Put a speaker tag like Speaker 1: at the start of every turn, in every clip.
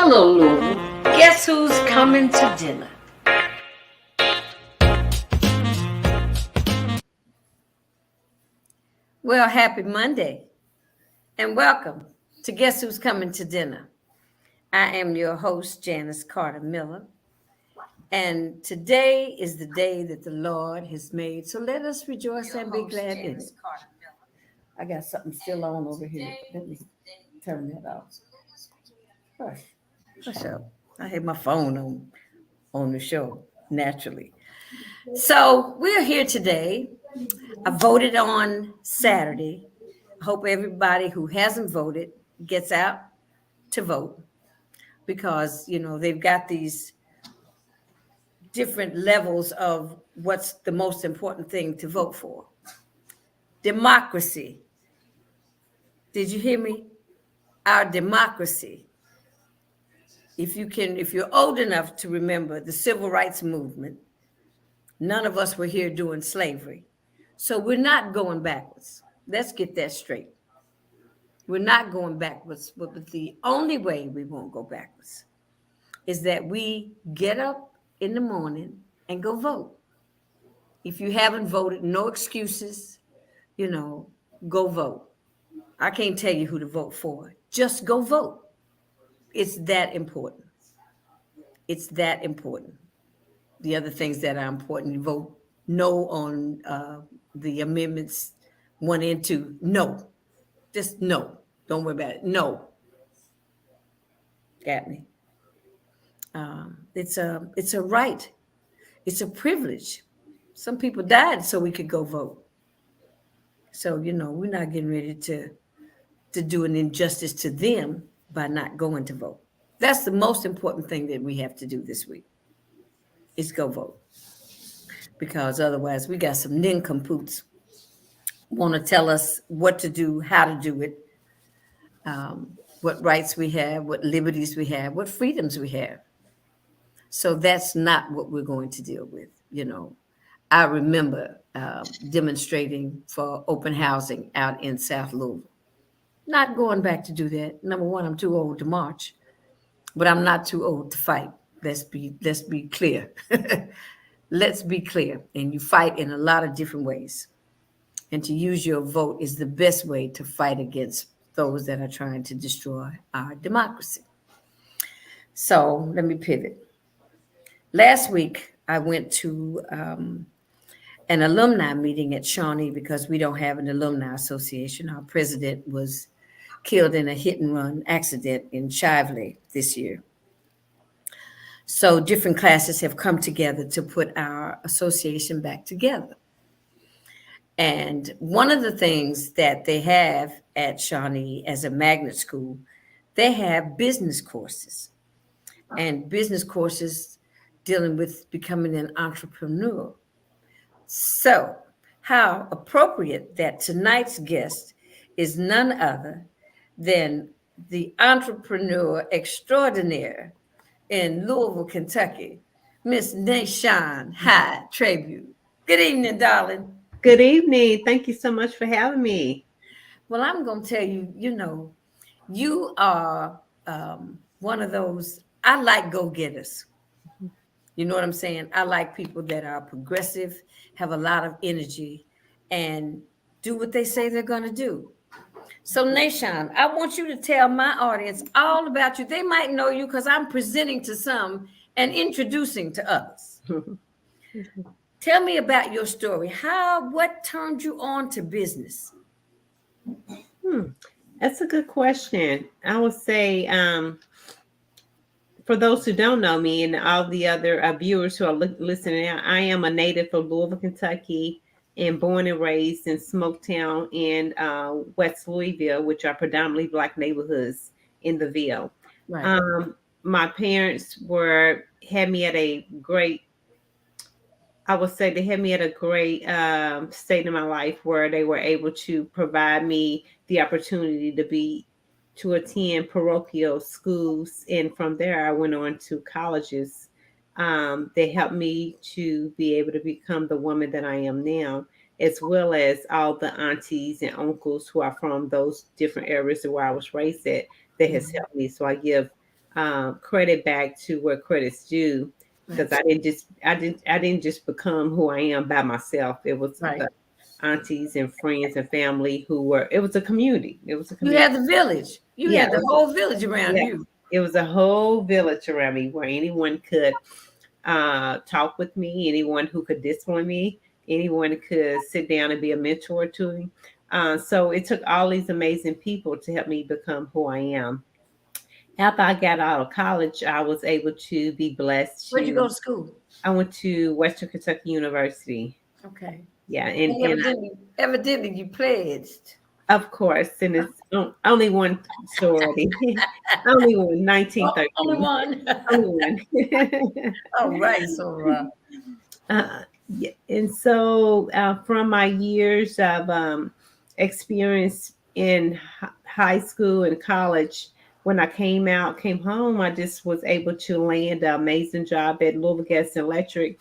Speaker 1: Hello, Louisville. Guess who's coming to dinner? Well, happy Monday and welcome to Guess Who's Coming to Dinner. I am your host, Janice Carter Miller, and today is the day that the Lord has made. So let us rejoice and be glad in it. I got something still on over here. Let me turn that off. Hush, hush up. I had my phone on the show naturally. So we're here today. I voted on Saturday. I hope everybody who hasn't voted gets out to vote because, they've got these different levels of what's the most important thing to vote for. Democracy. Did you hear me? Our democracy. If you're old enough to remember the civil rights movement, none of us were here doing slavery. So we're not going backwards. Let's get that straight. We're not going backwards, but the only way we won't go backwards is that we get up in the morning and go vote. If you haven't voted, no excuses, go vote. I can't tell you who to vote for. Just go vote. It's that important. It's that important. The other things that are important, you vote no on the amendments 1 and 2. No. Just no. Don't worry about it. No. Got me. It's a right. It's a privilege. Some people died so we could go vote. So, we're not getting ready to do an injustice to them by not going to vote. That's the most important thing that we have to do this week is go vote. Because otherwise we got some nincompoops want to tell us what to do, how to do it, what rights we have, what liberties we have, what freedoms we have. So that's not what we're going to deal with. I remember demonstrating for open housing out in South Louisville. Not going back to do that. Number one, I'm too old to march, but I'm not too old to fight. Let's be clear. Let's be clear. And you fight in a lot of different ways. And to use your vote is the best way to fight against those that are trying to destroy our democracy. So let me pivot. Last week, I went to an alumni meeting at Shawnee because we don't have an alumni association. Our president was killed in a hit and run accident in Shively this year. So different classes have come together to put our association back together. And one of the things that they have at Shawnee as a magnet school, they have business courses and business courses dealing with becoming an entrepreneur. So how appropriate that tonight's guest is none other than the entrepreneur extraordinaire in Louisville, Kentucky, Miss Nachand Trabue. Good evening, darling.
Speaker 2: Good evening. Thank you so much for having me.
Speaker 1: Well, I'm going to tell you, you are one of those, I like go-getters. You know what I'm saying? I like people that are progressive, have a lot of energy, and do what they say they're going to do. So, Nachand, I want you to tell my audience all about you. They might know you because I'm presenting to some and introducing to others. Tell me about your story. What turned you on to business?
Speaker 2: That's a good question. I would say, for those who don't know me and all the other viewers who are listening, I am a native of Louisville, Kentucky, and born and raised in Smoketown in West Louisville, which are predominantly Black neighborhoods in the Ville. Right. My parents had me at a great, I would say they had me at a great state in my life where they were able to provide me the opportunity to attend parochial schools. And from there, I went on to colleges. They helped me to be able to become the woman that I am now, as well as all the aunties and uncles who are from those different areas where I was raised at that has helped me. So I give credit back to where credit's due, because
Speaker 1: Right.
Speaker 2: I didn't just become who I am by myself. It was
Speaker 1: Right.
Speaker 2: the aunties and friends and family who were. It was a community. It was a
Speaker 1: You
Speaker 2: community.
Speaker 1: had the village. You
Speaker 2: Yeah,
Speaker 1: had the whole village around
Speaker 2: yeah.
Speaker 1: you.
Speaker 2: It was a whole village around me where anyone could talk with me, anyone who could discipline me, anyone could sit down and be a mentor to me. So it took all these amazing people to help me become who I am. After I got out of college, I was able to be blessed
Speaker 1: Where'd you go
Speaker 2: to.
Speaker 1: to school?
Speaker 2: I went to Western Kentucky University.
Speaker 1: Okay.
Speaker 2: Yeah,
Speaker 1: And evidently you pledged.
Speaker 2: of course, and it's only one sorority, only one,
Speaker 1: Oh, only
Speaker 2: 1913,
Speaker 1: one.
Speaker 2: only one.
Speaker 1: All right. So
Speaker 2: Yeah, and so from my years of experience in high school and college, when I came home, I just was able to land an amazing job at Louisville Gas and Electric.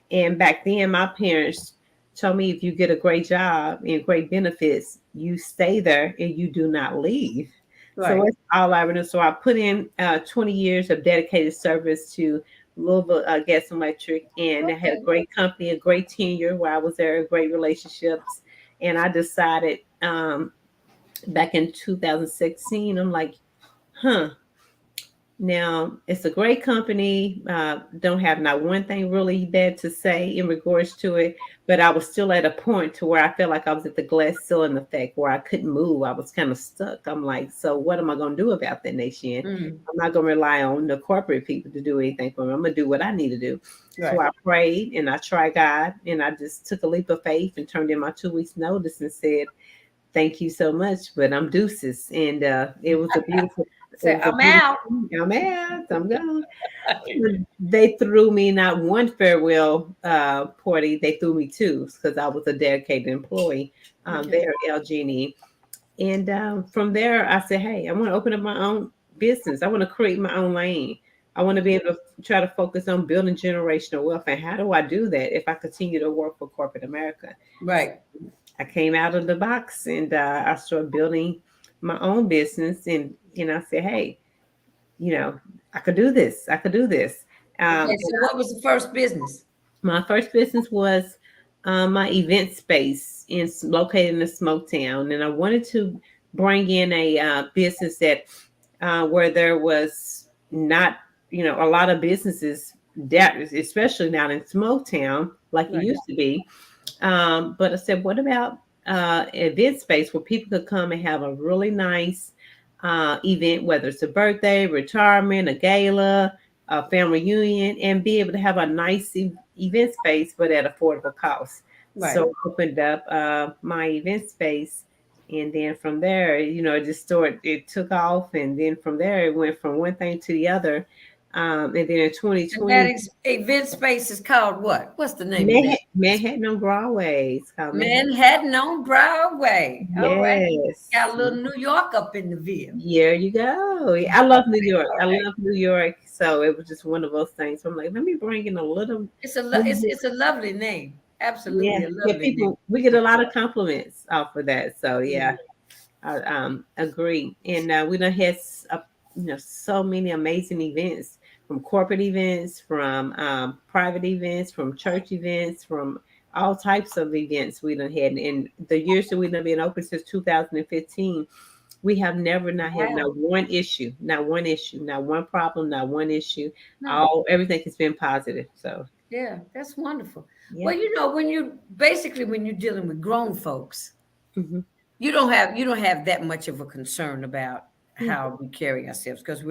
Speaker 2: And back then, my parents told me if you get a great job and great benefits, you stay there and you do not leave. So
Speaker 1: right.
Speaker 2: that's all I knew. So I put in 20 years of dedicated service to Louisville Gas and Electric, and I had a
Speaker 1: Okay.
Speaker 2: great company, a great tenure where I was there, great relationships. And I decided back in 2016, I'm like, huh, now, it's a great company. Don't have not one thing really bad to say in regards to it, but I was still at a point to where I felt like I was at the glass ceiling effect where I couldn't move. I was kind of stuck. I'm like, so what am I going to do about that, Nation?
Speaker 1: Mm,
Speaker 2: I'm not going to rely on the corporate people to do anything for me. I'm going to do what I need to do. So
Speaker 1: right.
Speaker 2: I prayed and I tried God, and I just took a leap of faith and turned in my 2 weeks notice and said, thank you so much, but I'm deuces. And it
Speaker 1: Say,
Speaker 2: was a
Speaker 1: I'm
Speaker 2: beautiful,
Speaker 1: out.
Speaker 2: I'm out, I'm gone. They threw me not one farewell party, they threw me two because I was a dedicated employee
Speaker 1: Okay.
Speaker 2: there at LG&E. And from there, I said, hey, I want to open up my own business. I want to create my own lane. I want to be able to try to focus on building generational wealth. And how do I do that if I continue to work for corporate America?
Speaker 1: Right.
Speaker 2: I came out of the box and I started building my own business. And, I said, hey, you know, I could do this. I could do this.
Speaker 1: Okay.
Speaker 2: And
Speaker 1: So what was the first business?
Speaker 2: my first business was my event space located in a smoke town. And I wanted to bring in a business that where there was not, a lot of businesses that, especially not in smoke town like it
Speaker 1: Right.
Speaker 2: used to be. But I said, what about event space where people could come and have a really nice event, whether it's a birthday, retirement, a gala, a family reunion, and be able to have a nice event space, but at affordable cost.
Speaker 1: Right.
Speaker 2: So I opened up my event space. And then from there, it just started, it took off. And then from there, it went from one thing to the other. And then in
Speaker 1: And that
Speaker 2: 2020,
Speaker 1: event space is called what? What's the name of that?
Speaker 2: Manhattan on Broadway. It's called Manhattan.
Speaker 1: Manhattan on Broadway. All right. Got
Speaker 2: Yes.
Speaker 1: a little New York up in the ville.
Speaker 2: There you go. I love New York. I love New York. So it was just one of those things. So I'm like, let me bring in a little.
Speaker 1: It's a lovely name.
Speaker 2: Yeah,
Speaker 1: Absolutely a
Speaker 2: yeah.
Speaker 1: lovely name.
Speaker 2: People, we get a lot of compliments off of that. So yeah,
Speaker 1: Mhm.
Speaker 2: I agree. And we done had so many amazing events, from corporate events, from private events, from church events, from all types of events we done had. In the years that we've been open since 2015, we have never not had
Speaker 1: Wow.
Speaker 2: not one issue, not one issue, not one problem, not one issue.
Speaker 1: No.
Speaker 2: All Everything has been positive. So
Speaker 1: Yeah, that's wonderful.
Speaker 2: yeah.
Speaker 1: Well, when you're dealing with grown folks,
Speaker 2: Hmm.
Speaker 1: you don't have that much of a concern about
Speaker 2: Yeah.
Speaker 1: how we carry ourselves because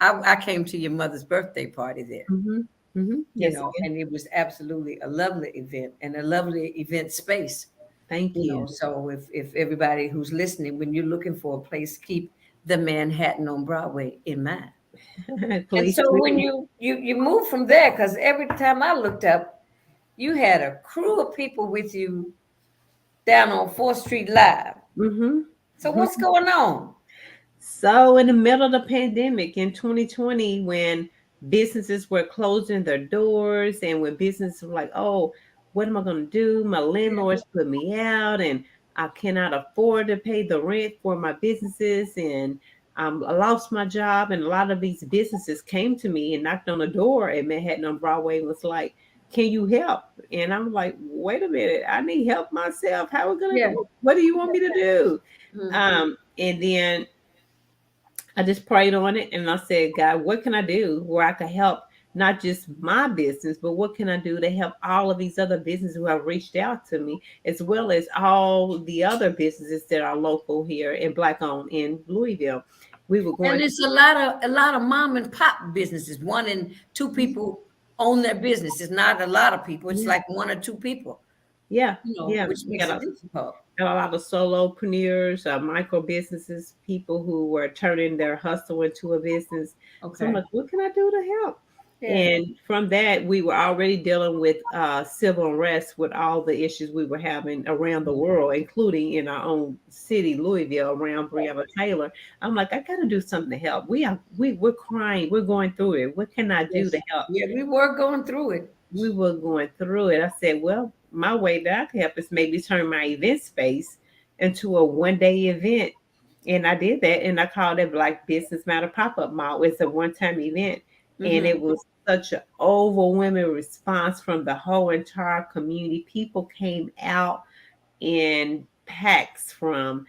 Speaker 1: I came to your mother's birthday party there,
Speaker 2: Hmm. Hmm. Yes, again.
Speaker 1: and it was absolutely a lovely event and a lovely event space.
Speaker 2: Thank you.
Speaker 1: So if everybody who's listening, when you're looking for a place, keep the Manhattan on Broadway in mind. And
Speaker 2: Please
Speaker 1: so when
Speaker 2: do.
Speaker 1: you move from there, because every time I looked up, you had a crew of people with you down on 4th Street Live.
Speaker 2: Hmm.
Speaker 1: So what's going on?
Speaker 2: So, in the middle of the pandemic in 2020, when businesses were closing their doors and when businesses were like, oh, what am I going to do? My
Speaker 1: Yeah.
Speaker 2: landlords put me out and I cannot afford to pay the rent for my businesses. And I lost my job, and a lot of these businesses came to me and knocked on the door at Manhattan on Broadway and was like, "Can you help?" And I'm like, "Wait a minute, I need help myself. How are we gonna?
Speaker 1: Yeah.
Speaker 2: What do you want me to do?"
Speaker 1: Mm.
Speaker 2: And then I just prayed on it, and I said, "God, what can I do where I can help not just my business, but what can I do to help all of these other businesses who have reached out to me, as well as all the other businesses that are local here and Black owned in Louisville?" We were
Speaker 1: And
Speaker 2: going,
Speaker 1: it's a lot of mom and pop businesses. One and two people own their business. It's not a lot of people. It's
Speaker 2: yeah,
Speaker 1: like one or two people,
Speaker 2: yeah, yeah.
Speaker 1: which makes it difficult.
Speaker 2: Got a lot of solopreneurs, micro businesses, people who were turning their hustle into a business. So I'm
Speaker 1: Okay.
Speaker 2: like, what can I do to help?
Speaker 1: Yeah.
Speaker 2: And from that, we were already dealing with civil unrest with all the issues we were having around the world, including in our own city, Louisville, around Breonna Taylor. I'm like, I got to do something to help. We're crying. We're going through it. What can I do to
Speaker 1: Yes.
Speaker 2: help?
Speaker 1: Yeah, we were going through it.
Speaker 2: We were going through it. I said, well, my way that I could help is maybe turn my event space into a 1 day event. And I did that, and I called it Black Business Matter Pop-Up Mall. It's a one-time event. And it
Speaker 1: Hmm.
Speaker 2: was such an overwhelming response from the whole entire community. People came out in packs from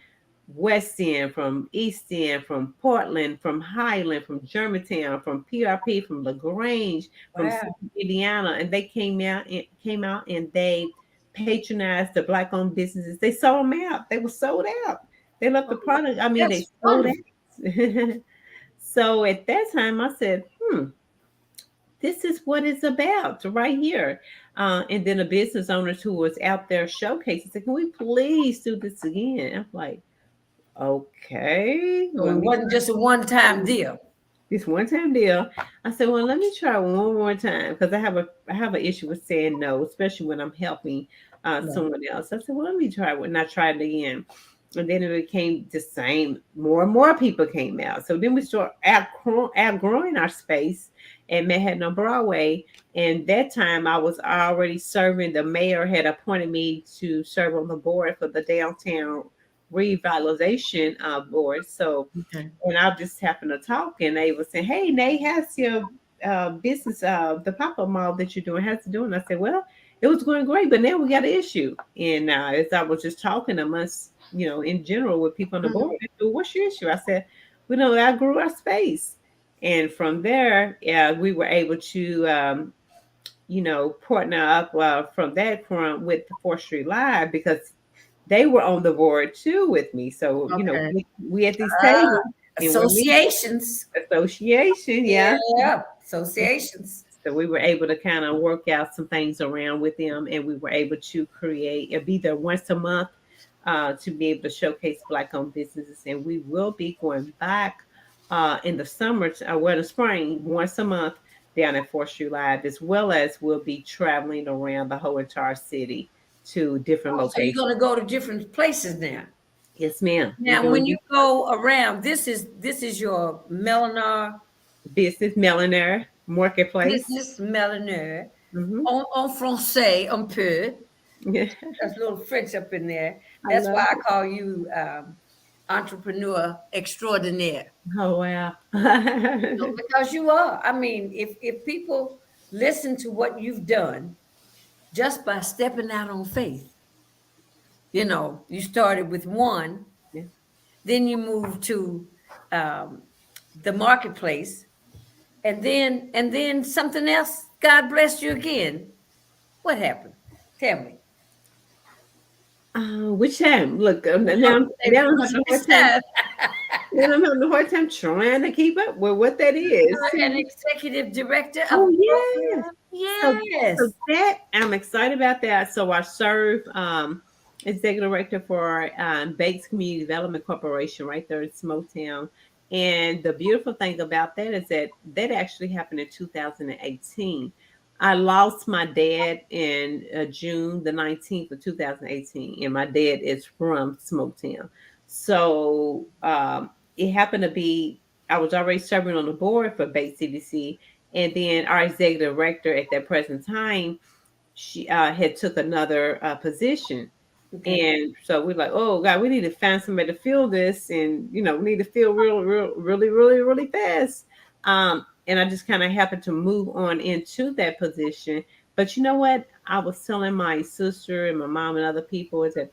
Speaker 2: West End, from East End, from Portland, from Highland, from Germantown, from PRP, from LaGrange, from
Speaker 1: Wow.
Speaker 2: South Indiana, and they came out and they patronized the Black owned businesses. They sold them out. They were sold out. They left the
Speaker 1: Oh,
Speaker 2: product. I mean, they
Speaker 1: that's
Speaker 2: sold
Speaker 1: wonderful.
Speaker 2: out. So at that time, I said, this is what it's about right here. And then the business owners who was out there showcasing said, can we please do this again? I'm like, okay,
Speaker 1: So
Speaker 2: let
Speaker 1: it
Speaker 2: me
Speaker 1: wasn't just a one-time
Speaker 2: try
Speaker 1: deal.
Speaker 2: this one time deal. I said, well, let me try one more time because I have an issue with saying no, especially when I'm helping
Speaker 1: Right.
Speaker 2: someone else. I said, well, let me try it, and I tried it again. And then it became the same. More and more people came out. So then we started outgrowing our space at Manhattan on Broadway. And that time I was already serving. The mayor had appointed me to serve on the board for the downtown revitalization board. So
Speaker 1: Okay.
Speaker 2: and I just happened to talk, and they were saying, "Hey, Nate, how's your business, the pop-up mall that you're doing? How's it doing?" I said, "Well, it was going great, but now we got an issue." And as I was just talking amongst, in general with people on the
Speaker 1: Mhm.
Speaker 2: board, they said, "Well, what's your issue?" I said, "We know I grew our space," and from there, we were able to, partner up from that front with the 4th Street Live because they were on the board too with me. So,
Speaker 1: Okay.
Speaker 2: we at these
Speaker 1: Ah,
Speaker 2: tables and we're meeting
Speaker 1: associations.
Speaker 2: association, yeah.
Speaker 1: Yeah, associations.
Speaker 2: So we were able to kind of work out some things around with them, and we were able to create be there once a month to be able to showcase Black-owned businesses. And we will be going back in the summer, well, the spring, once a month down at 4th Street Live, as well as we'll be traveling around the whole entire city to different
Speaker 1: Oh, so you're
Speaker 2: locations.
Speaker 1: going to go to different places now.
Speaker 2: Yes, ma'am. We're
Speaker 1: Now,
Speaker 2: going
Speaker 1: when
Speaker 2: to
Speaker 1: you
Speaker 2: do
Speaker 1: go around, this is your Melinar
Speaker 2: business millionaire marketplace.
Speaker 1: business Melinar
Speaker 2: Hmm.
Speaker 1: en français un peu.
Speaker 2: Yeah,
Speaker 1: There's a little French up in there.
Speaker 2: I
Speaker 1: That's
Speaker 2: love
Speaker 1: why I
Speaker 2: it.
Speaker 1: call you entrepreneur extraordinaire.
Speaker 2: Oh wow.
Speaker 1: Because you are. I mean, if people listen to what you've done just by stepping out on faith, you started with one,
Speaker 2: Yeah.
Speaker 1: then you moved to um, the marketplace, and then something else. God blessed you again. What happened? Tell me.
Speaker 2: Which time? Look,
Speaker 1: Oh,
Speaker 2: now I'm having a
Speaker 1: which
Speaker 2: hard time.
Speaker 1: time?
Speaker 2: Now I'm having a hard time trying to keep up with what that is.
Speaker 1: An executive director of
Speaker 2: Oh
Speaker 1: a
Speaker 2: yes.
Speaker 1: program.
Speaker 2: So
Speaker 1: Yes.
Speaker 2: so that I'm excited about that. So I serve executive director for Bates Community Development Corporation right there in Smoketown. And the beautiful thing about that is that that actually happened in 2018. I lost my dad in June the 19th of 2018, and my dad is from Smoketown. So it happened to be I was already serving on the board for Bates CDC, and then our executive director at that present time, she had took another position.
Speaker 1: Okay.
Speaker 2: And so we're like, oh God, we need to find somebody to fill this, and we need to fill really fast. And I just kind of happened to move on into that position. But you know what? I was telling my sister and my mom and other people is that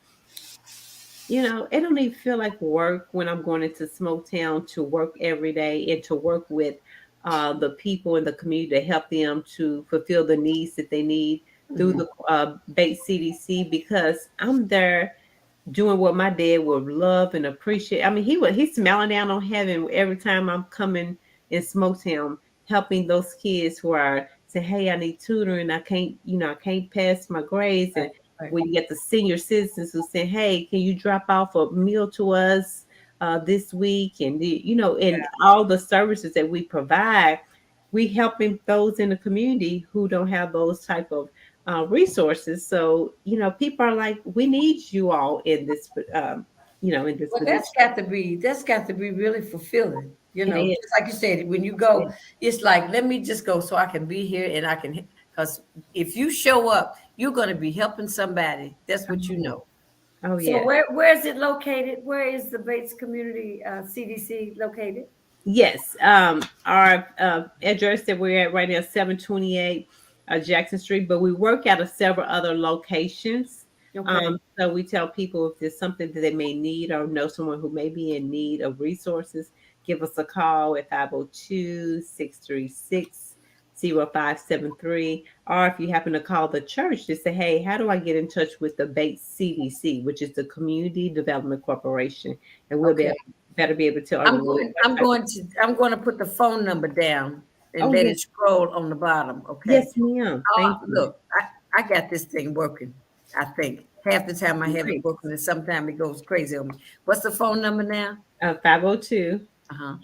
Speaker 2: it don't even feel like work when I'm going into Smoketown to work every day and to work with the people in the community to help them to fulfill the needs that they need through
Speaker 1: Mhm.
Speaker 2: the Bates CDC, because I'm there doing what my dad would love and appreciate. I mean, he's smiling down on heaven every time I'm coming in Smoketown, helping those kids who are saying, "Hey, I need tutoring. I can't pass my grades." And
Speaker 1: Right. Right.
Speaker 2: when you get the senior citizens who say, "Hey, can you drop off a meal to us this week?" And and all the services that we provide, we helping those in the community who don't have those type of resources. So people are like, we need you all in this, in this
Speaker 1: Well,
Speaker 2: position.
Speaker 1: that's got to be really fulfilling.
Speaker 2: It is.
Speaker 1: Just like you said, when you go, it's like, let me just go so I can be here and I can, because if you show up, you're going to be helping somebody. That's what you
Speaker 2: Oh,
Speaker 1: know.
Speaker 2: oh
Speaker 1: So
Speaker 2: yeah.
Speaker 1: where is it located? Where is the Bates Community CDC located?
Speaker 2: Yes. Our address that we're at right now, 728 Jackson Street, but we work out of several other locations.
Speaker 1: Okay.
Speaker 2: So we tell people if there's something that they may need or know someone who may be in need of resources, give us a call at 502-636-0573. Or if you happen to call the church, just say, hey, how do I get in touch with the Bates CDC, which is the Community Development Corporation? And we'll
Speaker 1: Okay.
Speaker 2: better be able to tell everyone what type of.
Speaker 1: I'm going to put the phone number down and
Speaker 2: Oh,
Speaker 1: let
Speaker 2: yeah.
Speaker 1: it scroll on the bottom. Okay.
Speaker 2: Yes, ma'am. Thank you.
Speaker 1: Look, I got this thing working. I think half the time I have it
Speaker 2: Great.
Speaker 1: working, and sometimes it goes crazy on me. What's the phone number now?
Speaker 2: 502
Speaker 1: Uh huh.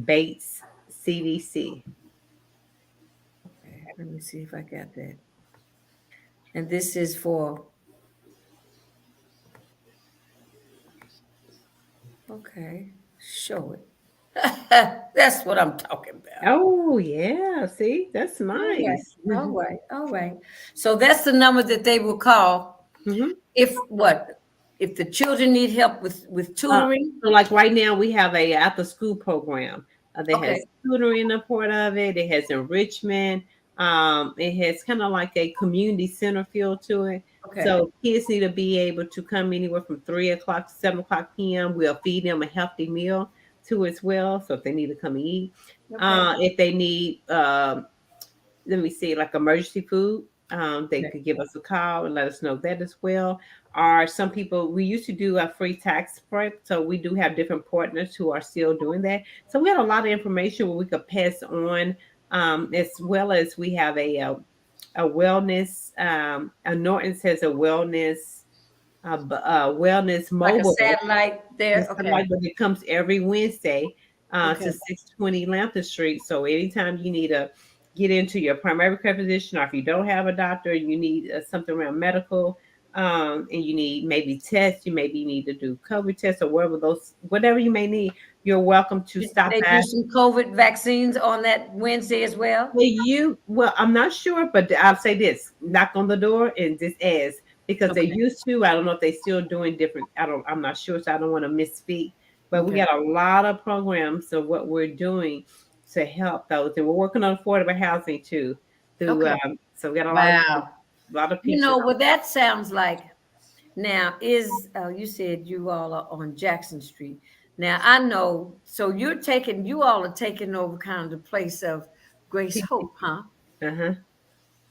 Speaker 2: Bates CDC.
Speaker 1: Okay. Let me see if I got that. And this is for, okay, show it. That's what I'm talking about.
Speaker 2: Oh, yeah. See, that's
Speaker 1: All right.
Speaker 2: nice.
Speaker 1: All right. All right. So that's the number that they will call
Speaker 2: Mhm.
Speaker 1: if what? If the children need help with
Speaker 2: Uh,
Speaker 1: tutoring.
Speaker 2: so like right now we have a after school program that has
Speaker 1: Okay.
Speaker 2: tutoring a part of it. It has enrichment. It has kind of like a community center feel to it.
Speaker 1: Okay.
Speaker 2: So kids need to be able to come anywhere from 3 o'clock to 7 o'clock p.m. We'll feed them a healthy meal too as well. So if they need to come and eat,
Speaker 1: Okay.
Speaker 2: if they need let me see, like emergency food. They
Speaker 1: Okay.
Speaker 2: could give us a call and let us know that as well. Or some people, we used to do a free tax prep, so we do have different partners who are still doing that. So we have a lot of information where we could pass on, as well as we have a wellness. Norton's has a wellness
Speaker 1: Like a
Speaker 2: mobile.
Speaker 1: satellite there.
Speaker 2: It's
Speaker 1: Okay.
Speaker 2: like, but it comes every Wednesday
Speaker 1: Okay.
Speaker 2: to 620 Lambton Street. So anytime you need to get into your primary care physician, or if you don't have a doctor, you need something around medical, and you need maybe tests, you maybe need to do COVID tests or whatever you may need, you're welcome to stop
Speaker 1: They
Speaker 2: by.
Speaker 1: do some COVID vaccines on that Wednesday as well.
Speaker 2: Well, I'm not sure, but I'll say this: knock on the door and just ask, because they
Speaker 1: Okay.
Speaker 2: used to. I don't know if they still doing different. I'm not sure, so I don't want to misspeak. But we
Speaker 1: Okay.
Speaker 2: got a lot of programs of what we're doing to help those, and we're working on affordable housing too. Through
Speaker 1: Okay.
Speaker 2: so we got
Speaker 1: Wow.
Speaker 2: a lot of pieces.
Speaker 1: What that sounds like now is you said you all are on Jackson Street. Now I know, so you all are taking over kind of the place of Grace Hope, huh?
Speaker 2: Uh huh.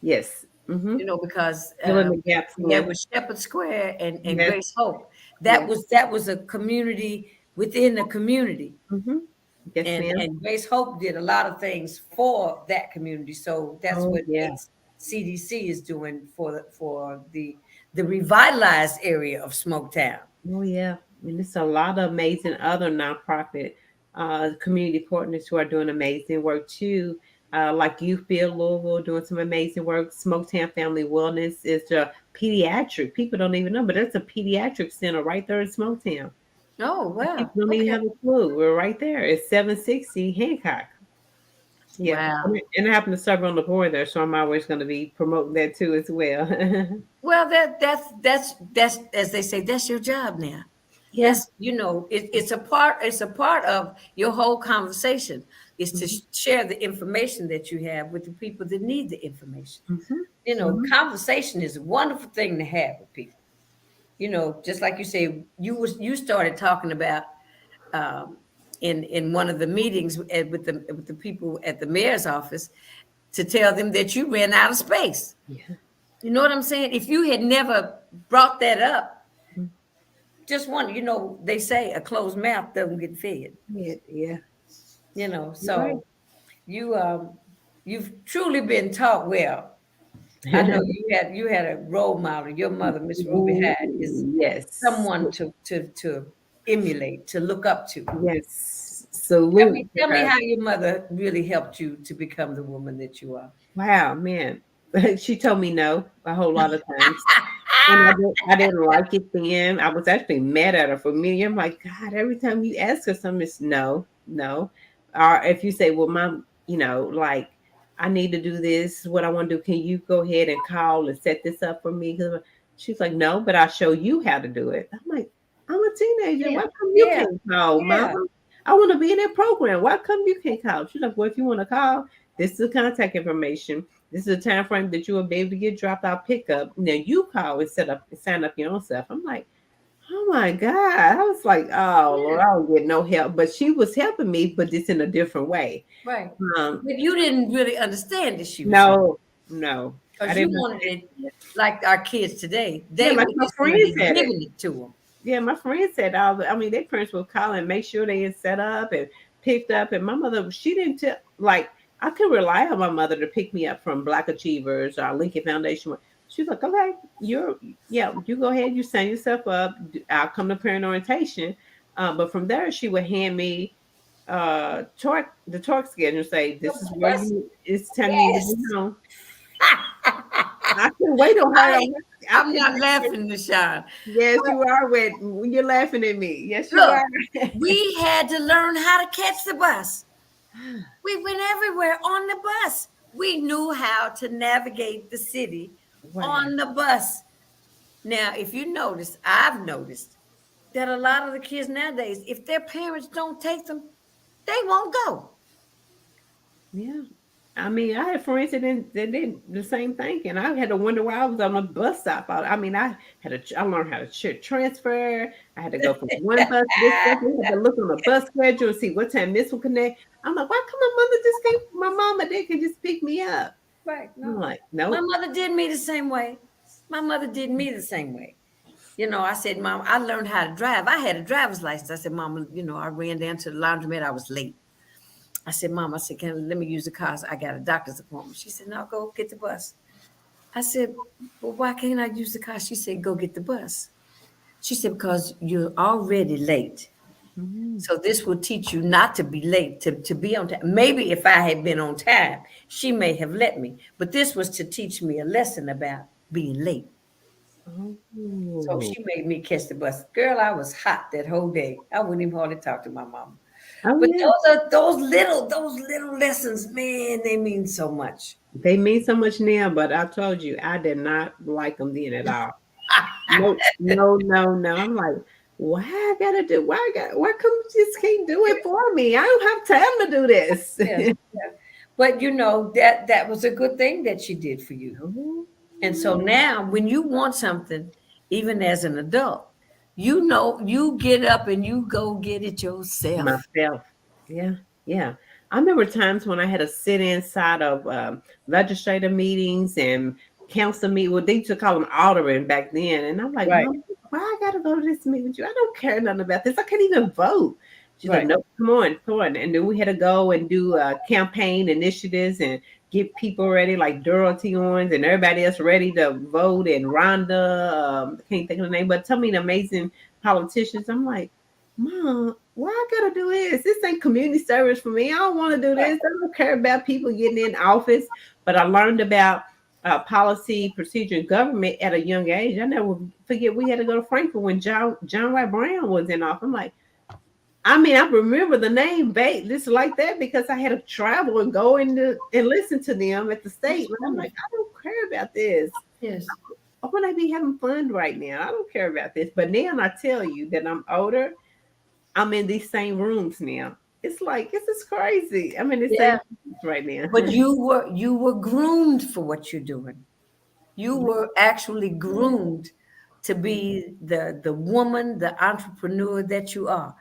Speaker 2: Yes. Mm-hmm.
Speaker 1: Because
Speaker 2: Filling the gaps
Speaker 1: we had
Speaker 2: in.
Speaker 1: with Shepherd Square and
Speaker 2: Yes.
Speaker 1: Grace Hope.
Speaker 2: Yes.
Speaker 1: That was a community within the community.
Speaker 2: Mm-hmm. Yes, ma'am.
Speaker 1: And Grace Hope did a lot of things for that community. So that's
Speaker 2: Oh
Speaker 1: what
Speaker 2: yeah.
Speaker 1: Bates CDC is doing for the revitalized area of Smoketown.
Speaker 2: Oh yeah, and there's a lot of amazing other nonprofit community partners who are doing amazing work too. Like Youth Build Louisville doing some amazing work. Smoketown Family Wellness is a pediatric. People don't even know, but it's a pediatric center right there in Smoketown.
Speaker 1: Oh
Speaker 2: And
Speaker 1: wow.
Speaker 2: people don't even
Speaker 1: Okay.
Speaker 2: have a clue. We're right there. It's 760 Hancock. Yeah,
Speaker 1: Wow.
Speaker 2: and I happen to serve on the board there, so I'm always going to be promoting that too as well.
Speaker 1: Well, that's as they say, that's your job now.
Speaker 2: Yeah.
Speaker 1: That's it's a part of your whole conversation is to
Speaker 2: Hmm.
Speaker 1: share the information that you have with the people that need the information.
Speaker 2: Hmm. Hmm.
Speaker 1: Conversation is a wonderful thing to have with people. Just like you say, you started talking about um, in one of the meetings with the people at the mayor's office to tell them that you ran out of space.
Speaker 2: Yeah.
Speaker 1: You know what I'm saying? If you had never brought that up, just one, they say a closed mouth doesn't get fed.
Speaker 2: Yeah. Yeah. You're right.
Speaker 1: So you've truly been taught well. I know you had a role model. Your mother, Miss Ruby
Speaker 2: Ooh,
Speaker 1: Hyde, is
Speaker 2: yes.
Speaker 1: someone to emulate, to look up to.
Speaker 2: Yes.
Speaker 1: Tell
Speaker 2: Salute
Speaker 1: me,
Speaker 2: to
Speaker 1: tell me
Speaker 2: her.
Speaker 1: how your mother really helped you to become the woman that you are.
Speaker 2: Wow, man. She told me no a whole lot of times. And I didn't like it then. I was actually mad at her for me. I'm like, God, every time you ask her something, it's no, no. Or if you say, well, mom, like, I need to do this, what I want to do. Can you go ahead and call and set this up for me? 'Cause she's like, no, but I'll show you how to do it. I'm like, I'm a teenager.
Speaker 1: Yeah,
Speaker 2: Why come you
Speaker 1: yeah,
Speaker 2: can't call,
Speaker 1: yeah.
Speaker 2: mama? I want to be in that program. Why come you can't call? She's like, well, if you want to call, this is the contact information. This is a time frame that you will be able to get dropped out pickup. Now you call and sign up your own stuff. I'm like, oh my God. I was like, oh Lord,
Speaker 1: Yeah,
Speaker 2: I don't get no help. But she was helping me, but just in a different way.
Speaker 1: right.
Speaker 2: Um,
Speaker 1: But you didn't really understand that she was
Speaker 2: no, no. I
Speaker 1: because you
Speaker 2: didn't
Speaker 1: wanted
Speaker 2: understand
Speaker 1: it
Speaker 2: it.
Speaker 1: like our kids today.
Speaker 2: Yeah,
Speaker 1: They
Speaker 2: like
Speaker 1: were
Speaker 2: my
Speaker 1: just
Speaker 2: friend
Speaker 1: already
Speaker 2: said it.
Speaker 1: giving it to them.
Speaker 2: Yeah, my friend said all I mean, their parents would call and make sure they had set up and picked up. And my mother, she didn't tell like I could rely on my mother to pick me up from Black Achievers or Lincoln Foundation. She's like, okay, you go ahead, you sign yourself up. I'll come to parent orientation. But from there, she would hand me the torque schedule and say,
Speaker 1: The
Speaker 2: this is where
Speaker 1: bus,
Speaker 2: you it's time you need to be
Speaker 1: yes.
Speaker 2: home. I can wait on her.
Speaker 1: I,
Speaker 2: I
Speaker 1: I'm
Speaker 2: can
Speaker 1: not laughing, Nachand.
Speaker 2: Yes, you are when you're laughing at me. Yes, you
Speaker 1: Look,
Speaker 2: are.
Speaker 1: we had to learn how to catch the bus. We went everywhere on the bus. We knew how to navigate the city
Speaker 2: Wow.
Speaker 1: on the bus. Now, if you notice, I've noticed that a lot of the kids nowadays, if their parents don't take them, they won't go.
Speaker 2: Yeah. I mean, I had friends that did the same thing, and I had to wonder why I was on a bus stop. I mean, I learned how to transfer. I had to go from one bus to this bus. We had to look on the bus schedule and see what time this will connect. I'm like, why come my mama they can just pick me up?
Speaker 1: Right.
Speaker 2: I'm
Speaker 1: No.
Speaker 2: like,
Speaker 1: My
Speaker 2: nope.
Speaker 1: mother did me the same way. My mother did me the same way. I said, Mom, I learned how to drive. I had a driver's license. I said, Mama, I ran down to the laundromat. I was late. I said, Mom, I said, let me use the car? I got a doctor's appointment. She said, no, go get the bus. I said, well, why can't I use the car? She said, go get the bus. She said, because you're already late.
Speaker 2: Mhm.
Speaker 1: So this will teach you not to be late, to be on time. Maybe if I had been on time, she may have let me. But this was to teach me a lesson about being late. So
Speaker 2: Oh,
Speaker 1: she made me catch the bus. Girl, I was hot that whole day. I wouldn't even hardly talk to my mom.
Speaker 2: oh
Speaker 1: But
Speaker 2: yeah.
Speaker 1: those little lessons, man, they mean so much.
Speaker 2: They mean so much now, but I told you I did not like them then at all. No, no, no, no. I'm like, why I gotta do? Why come you just can't do it for me? I don't have time to do this.
Speaker 1: Yes, yeah. But that was a good thing that she did for you.
Speaker 2: Oh,
Speaker 1: And so now when you want something, even as an adult, you get up and you go get it yourself.
Speaker 2: myself. Yeah, yeah. I remember times when I had to sit inside of legislative meetings and council meet. Well, they used to call them ordering back then, and I'm like,
Speaker 1: Right,
Speaker 2: Mom, why I gotta go to this meeting with you? I don't care nothing about this. I can't even vote. She's like,
Speaker 1: right.
Speaker 2: nope, come on, come on. And then we had to go and do campaign initiatives and get people ready, like Dorothy Owens and everybody else ready to vote. And Rhonda, I can't think of the name, but tell me the amazing politicians. I'm like, Mom, why I gotta do this? This ain't community service for me. I don't want to do
Speaker 1: Right.
Speaker 2: this. I don't care about people getting in office. But I learned about policy, procedure, and government at a young age. I never forget we had to go to Frankfurt when John White Brown was in office. I'm like, I mean, I remember the name Bait this like that because I had to travel and go and listen to them at the state.
Speaker 1: That's
Speaker 2: But I'm like,
Speaker 1: wonderful.
Speaker 2: I don't care about this.
Speaker 1: Yes.
Speaker 2: I want to be having fun right now. I don't care about this. But now I tell you that I'm older, I'm in these same rooms now. It's like this is crazy. I'm in the same
Speaker 1: Yeah.
Speaker 2: rooms right now.
Speaker 1: But you were groomed for what you're doing. You were actually groomed to be the woman, the entrepreneur that you are,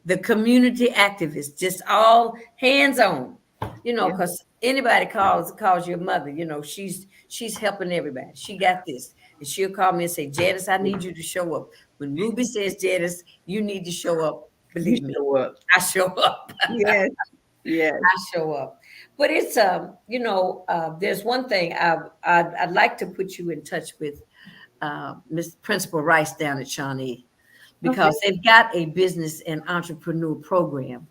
Speaker 1: the community activist, just all hands on.
Speaker 2: Yeah.
Speaker 1: Because anybody calls your mother, she's helping everybody. She got this. And she'll call me and say, Janice, I need you to show up. When Ruby says, Janice, you need to show up,
Speaker 2: You
Speaker 1: believe me,
Speaker 2: show up.
Speaker 1: I show up.
Speaker 2: Yes. Yes.
Speaker 1: I show up. But it's there's one thing I'd like to put you in touch with Miss Principal Rice down at Shawnee
Speaker 2: Okay.
Speaker 1: because they've got a business and entrepreneur program,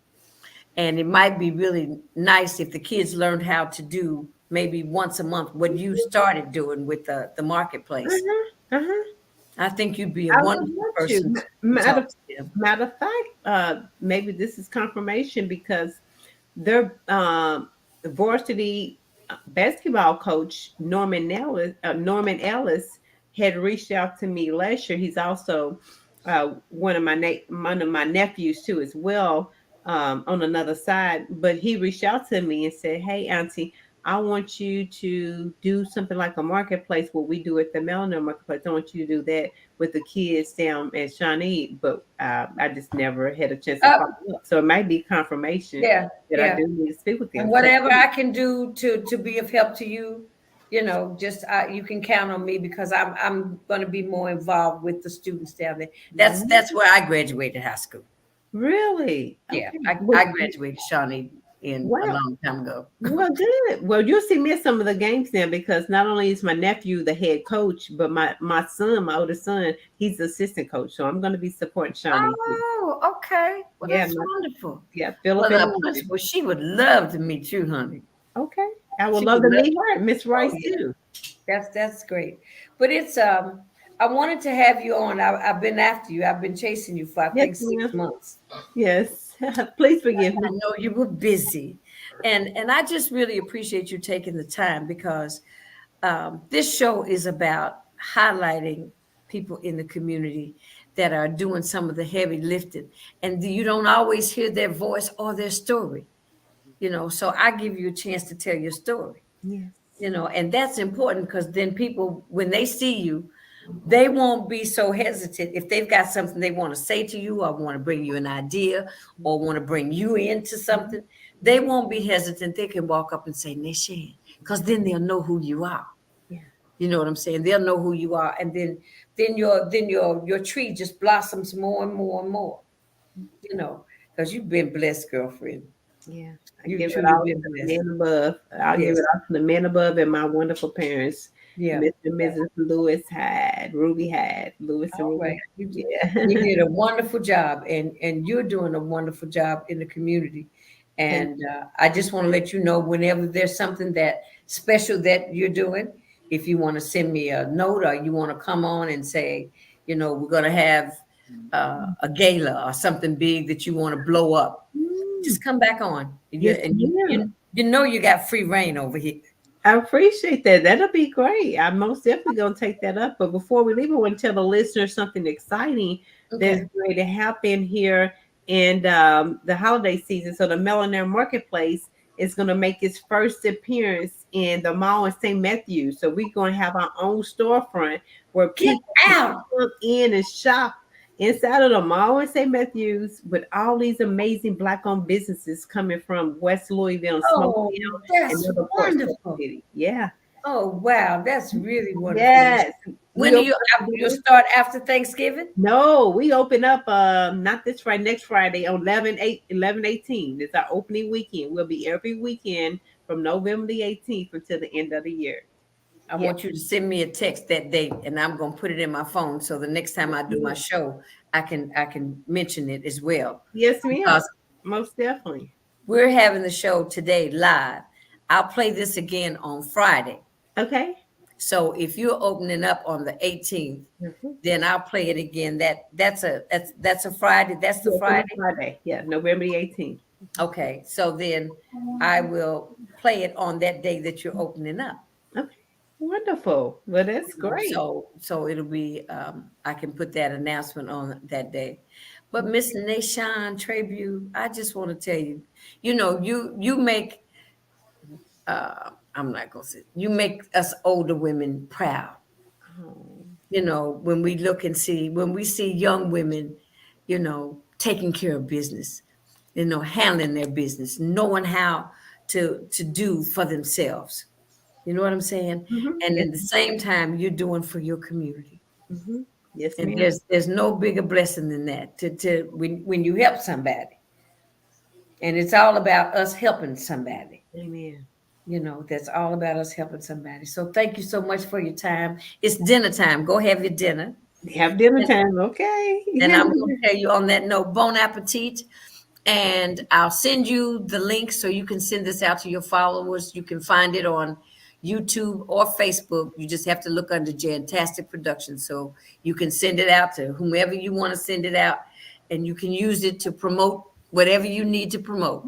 Speaker 1: and it might be really nice if the kids learned how to do maybe once a month what you started doing with the marketplace.
Speaker 2: Uh-huh. Uh-huh.
Speaker 1: I think you'd be a
Speaker 2: I would
Speaker 1: wonderful
Speaker 2: love to.
Speaker 1: person to
Speaker 2: Matter
Speaker 1: talk to them.
Speaker 2: matter of fact, maybe this is confirmation because their varsity basketball coach Norman Ellis had reached out to me last year. He's also one of my nephews too as well, on another side. But he reached out to me and said, "Hey, Auntie, I want you to do something like a marketplace, what we do at the Melanie Marketplace. I want you to do that with the kids down at Shawnee." But I just never had a chance to
Speaker 1: Uh,
Speaker 2: follow up. So it might be confirmation
Speaker 1: yeah,
Speaker 2: that I
Speaker 1: yeah.
Speaker 2: do need to speak with
Speaker 1: And
Speaker 2: them. So
Speaker 1: whatever I can do to be of help to you, just you can count on me because I'm going to be more involved with the students down there. That's where I graduated high school.
Speaker 2: really,
Speaker 1: Yeah,
Speaker 2: okay.
Speaker 1: I graduated Shawnee in a
Speaker 2: Wow.
Speaker 1: long time ago.
Speaker 2: Well, good. Well, you'll see me at some of the games now because not only is my nephew the head coach, but my son, my oldest son, he's the assistant coach. So I'm going to be supporting Shawnee too.
Speaker 1: Oh, okay. Well,
Speaker 2: Yeah,
Speaker 1: that's wonderful.
Speaker 2: yeah, Philip
Speaker 1: Well,
Speaker 2: and
Speaker 1: the
Speaker 2: Andrew.
Speaker 1: principal, she would love to meet you, honey.
Speaker 2: Okay, I would
Speaker 1: She
Speaker 2: love
Speaker 1: would
Speaker 2: to
Speaker 1: love.
Speaker 2: meet her, Miss
Speaker 1: Oh
Speaker 2: Rice
Speaker 1: yeah.
Speaker 2: too.
Speaker 1: That's great. But it's I wanted to have you on. I've been after you. I've been chasing you for I
Speaker 2: Yes,
Speaker 1: think six
Speaker 2: ma'am.
Speaker 1: months.
Speaker 2: Yes, please forgive
Speaker 1: I
Speaker 2: me.
Speaker 1: know you were busy, and I just really appreciate you taking the time because this show is about highlighting people in the community that are doing some of the heavy lifting, and you don't always hear their voice or their story. So I give you a chance to tell your story.
Speaker 2: Yes.
Speaker 1: And that's important because then people, when they see you, they won't be so hesitant if they've got something they want to say to you or want to bring you an idea or want to bring you into something. They won't be hesitant. They can walk up and say, Nishan, because then they'll know who you are.
Speaker 2: Yeah.
Speaker 1: You know what I'm saying? They'll know who you are. And then your tree just blossoms more and more and more, because you've been blessed, girlfriend.
Speaker 2: Yeah. I
Speaker 1: You've
Speaker 2: give it
Speaker 1: truly
Speaker 2: all to
Speaker 1: been
Speaker 2: the
Speaker 1: blessed.
Speaker 2: man above. I'll give
Speaker 1: Yes.
Speaker 2: it all to the man above and my wonderful parents,
Speaker 1: Yeah.
Speaker 2: Mr. and Mrs. Lewis Hyde, Ruby Hyde, Lewis and
Speaker 1: All
Speaker 2: Ruby
Speaker 1: right.
Speaker 2: Hyde.
Speaker 1: You
Speaker 2: Yeah.
Speaker 1: did a wonderful job, and you're doing a wonderful job in the community.
Speaker 2: Thank
Speaker 1: And I just want to let you know whenever there's something that special that you're doing, if you want to send me a note or you want to come on and say, we're going to have a gala or something big that you want to blow up,
Speaker 2: you.
Speaker 1: just come back on.
Speaker 2: Yes,
Speaker 1: And
Speaker 2: ma'am.
Speaker 1: you got free reign over here.
Speaker 2: I appreciate that. That'll be great. I'm most definitely going to take that up. But before we leave, I want to tell the listeners something exciting that's
Speaker 1: Okay.
Speaker 2: going to happen here in the holiday season. So the Millionaire Marketplace is going to make its first appearance in the mall in St. Matthews. So we're going to have our own storefront where
Speaker 1: Get
Speaker 2: people can
Speaker 1: out.
Speaker 2: come in and shop inside of the mall in St. Matthews with all these amazing Black-owned businesses coming from West Louisville and
Speaker 1: Oh,
Speaker 2: Smoketown and
Speaker 1: that's
Speaker 2: other parts of the
Speaker 1: wonderful.
Speaker 2: city. Yeah.
Speaker 1: Oh, wow. That's really wonderful.
Speaker 2: Yes.
Speaker 1: When
Speaker 2: We
Speaker 1: do
Speaker 2: open
Speaker 1: you
Speaker 2: up the
Speaker 1: you'll
Speaker 2: doors.
Speaker 1: start after Thanksgiving?
Speaker 2: No, we open up not this Friday, next Friday on 11/8/11/18. It's our opening weekend. We'll be every weekend from November the 18th until the end of the year.
Speaker 1: I
Speaker 2: Yeah.
Speaker 1: want you to send me a text that date and I'm gonna put it in my phone so the next time I do my show, I can mention it as well.
Speaker 2: Yes, ma'am.
Speaker 1: Because
Speaker 2: Most definitely.
Speaker 1: we're having the show today live. I'll play this again on Friday.
Speaker 2: Okay.
Speaker 1: So if you're opening up on the 18th,
Speaker 2: Mhm.
Speaker 1: then I'll play it again. That's a Friday. That's the
Speaker 2: Yes, on a
Speaker 1: Friday.
Speaker 2: Friday. Yeah, November the 18th.
Speaker 1: Okay. So then I will play it on that day that you're opening up.
Speaker 2: Okay, wonderful. Well, that's great.
Speaker 1: So it'll be I can put that announcement on that day. But Miss Nachand Trabue, I just want to tell you, you make I'm not gonna say you make us older women proud.
Speaker 2: Oh,
Speaker 1: When we look and see when we see young women, taking care of business, handling their business, knowing how to do for themselves. You know what I'm saying? And
Speaker 2: yes,
Speaker 1: at the same time, you're doing for your community.
Speaker 2: hmm yes,
Speaker 1: And
Speaker 2: ma'am.
Speaker 1: there's no bigger blessing than that to when you help somebody. And it's all about us helping somebody.
Speaker 2: Amen.
Speaker 1: That's all about us helping somebody. So thank you so much for your time. It's dinner time. Go have your dinner.
Speaker 2: Have dinner
Speaker 1: And,
Speaker 2: time, okay?
Speaker 1: and I'm going to tell you on that note, bon appetit. And I'll send you the link so you can send this out to your followers. You can find it on YouTube or Facebook. You just have to look under Jantastic Productions. So you can send it out to whomever you want to send it out, and you can use it to promote whatever you need to promote.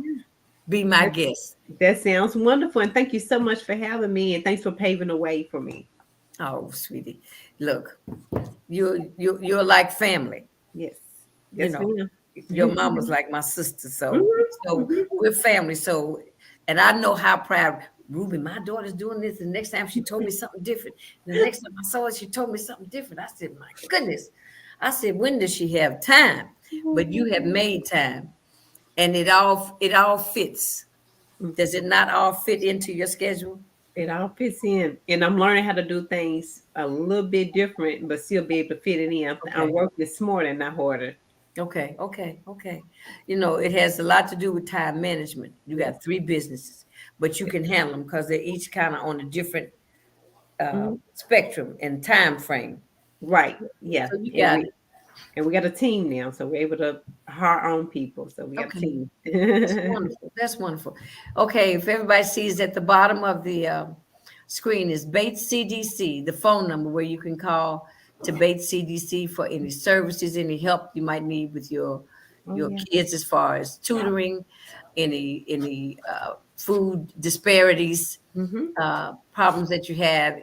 Speaker 1: Be my
Speaker 2: That,
Speaker 1: guest.
Speaker 2: that sounds wonderful, and thank you so much for having me, and thanks for paving the way for me.
Speaker 1: Oh, sweetie, look, you're like family.
Speaker 2: Yes,
Speaker 1: You
Speaker 2: yes,
Speaker 1: know,
Speaker 2: ma'am.
Speaker 1: your mom was like my sister,
Speaker 2: Mhm,
Speaker 1: so
Speaker 2: mhm.
Speaker 1: we're family. So, and I know how proud Ruby, my daughter's doing this. The next time she told me something different. The next time I saw her, she told me something different. I said, my goodness. I said, when does she have time? But you have made time, and it all fits. Does it not all fit into your schedule?
Speaker 2: It all fits in, and I'm learning how to do things a little bit different, but still be able to fit it in. I'm
Speaker 1: Okay.
Speaker 2: working smarter, not harder.
Speaker 1: Okay, okay, okay. It has a lot to do with time management. You
Speaker 2: Yes.
Speaker 1: got three businesses, but you can handle them because they're each kind of on a different
Speaker 2: Mhm.
Speaker 1: spectrum and time frame.
Speaker 2: Right. Yeah.
Speaker 1: So you
Speaker 2: And
Speaker 1: got
Speaker 2: we
Speaker 1: it.
Speaker 2: and we got a team now, so we're able to hire our own people. So we got a
Speaker 1: Okay,
Speaker 2: team.
Speaker 1: that's wonderful. That's wonderful. Okay, if everybody sees at the bottom of the screen is Bates CDC, the phone number where you can call to Bates CDC for any services, any help you might need with your
Speaker 2: Oh
Speaker 1: your
Speaker 2: yeah.
Speaker 1: kids as far as tutoring, any food disparities,
Speaker 2: hmm
Speaker 1: problems that you have,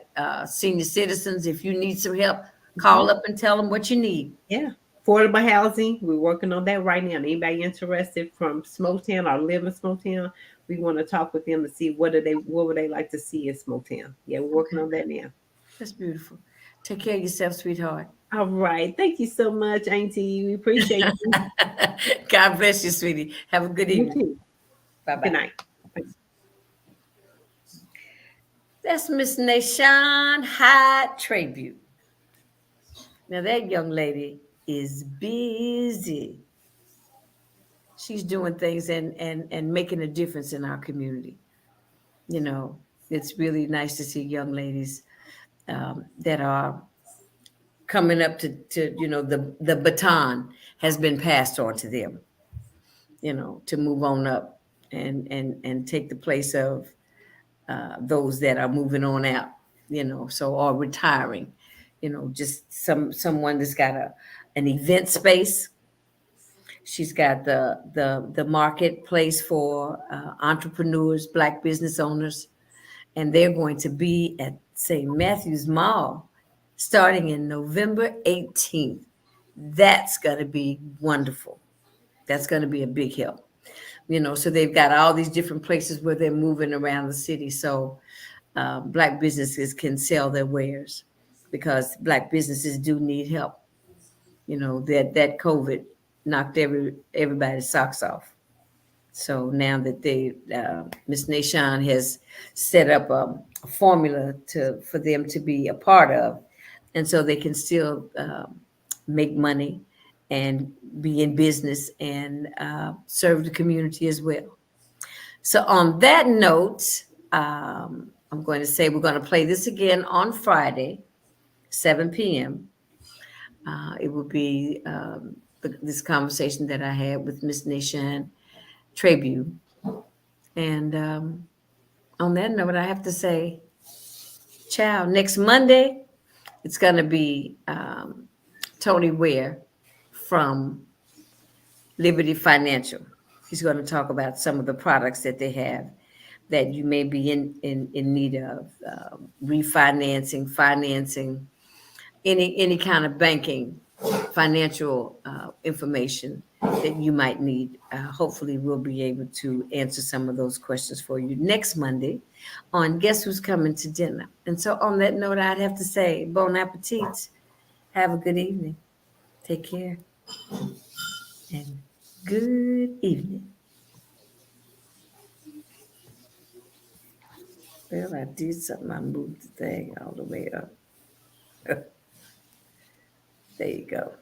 Speaker 1: senior citizens. If you need some help,
Speaker 2: hmm
Speaker 1: call up and tell them what you need.
Speaker 2: Yeah. Affordable housing. We're working on that right now. Anybody interested from Smoketown or live in Smoketown, we want to talk with them to see what would they like to see in Smoketown. Yeah, we're working
Speaker 1: Okay,
Speaker 2: on that now.
Speaker 1: that's beautiful. Take care of yourself, sweetheart.
Speaker 2: All right. Thank you so much, Auntie. We appreciate you.
Speaker 1: God bless you, sweetie. Have a good
Speaker 2: You
Speaker 1: evening.
Speaker 2: too.
Speaker 1: Bye
Speaker 2: Good
Speaker 1: bye.
Speaker 2: night. Thanks.
Speaker 1: That's Miss Nashon Hyde Tribute. Now, that young lady is busy. She's doing things and making a difference in our community. You know, it's really nice to see young ladies that are coming up to the baton has been passed on to them, to move on up and take the place of those that are moving on out, so or retiring, just someone that's got an event space. She's got the marketplace for entrepreneurs, black business owners, and they're going to be at St. Matthew's Mall starting in November 18th. That's going to be wonderful. That's going to be a big help. So they've got all these different places where they're moving around the city. So black businesses can sell their wares because black businesses do need help. That COVID knocked everybody's socks off. So now that Miss Nashon has set up a formula for them to be a part of, and so they can still make money and be in business and serve the community as well. So on that note, I'm going to say we're going to play this again on Friday, 7 p.m. It will be this conversation that I had with Miss Nation Trabue. And on that note, I have to say Ciao. Next Monday, it's going to be Tony Ware from Liberty Financial. He's going to talk about some of the products that they have that you may be in need of, refinancing, financing, any kind of banking, financial information that you might need. Hopefully, we'll be able to answer some of those questions for you next Monday on Guess Who's Coming to Dinner. And so, on that note, I'd have to say, bon appetit. Have a good evening. Take care. And good evening. Well, I did something. I moved the thing all the way up. There you go.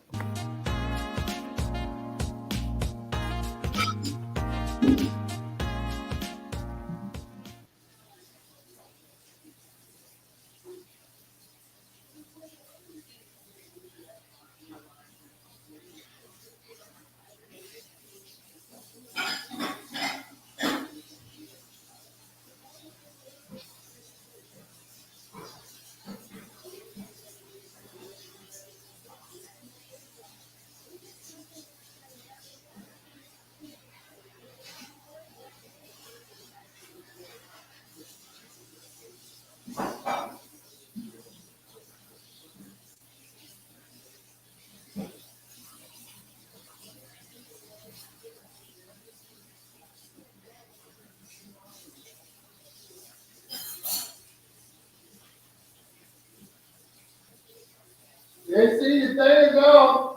Speaker 3: JC, there you go.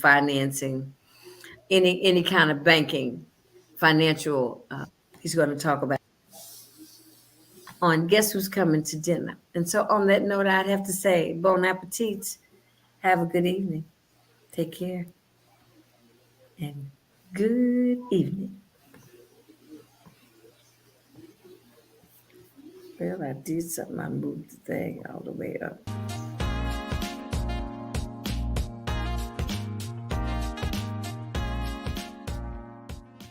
Speaker 1: Financing, any kind of banking, financial. He's going to talk about on Guess Who's Coming to Dinner. And so, on that note, I'd have to say, bon appetit. Have a good evening. Take care. And good evening. Well, I did something. I moved the thing all the way up.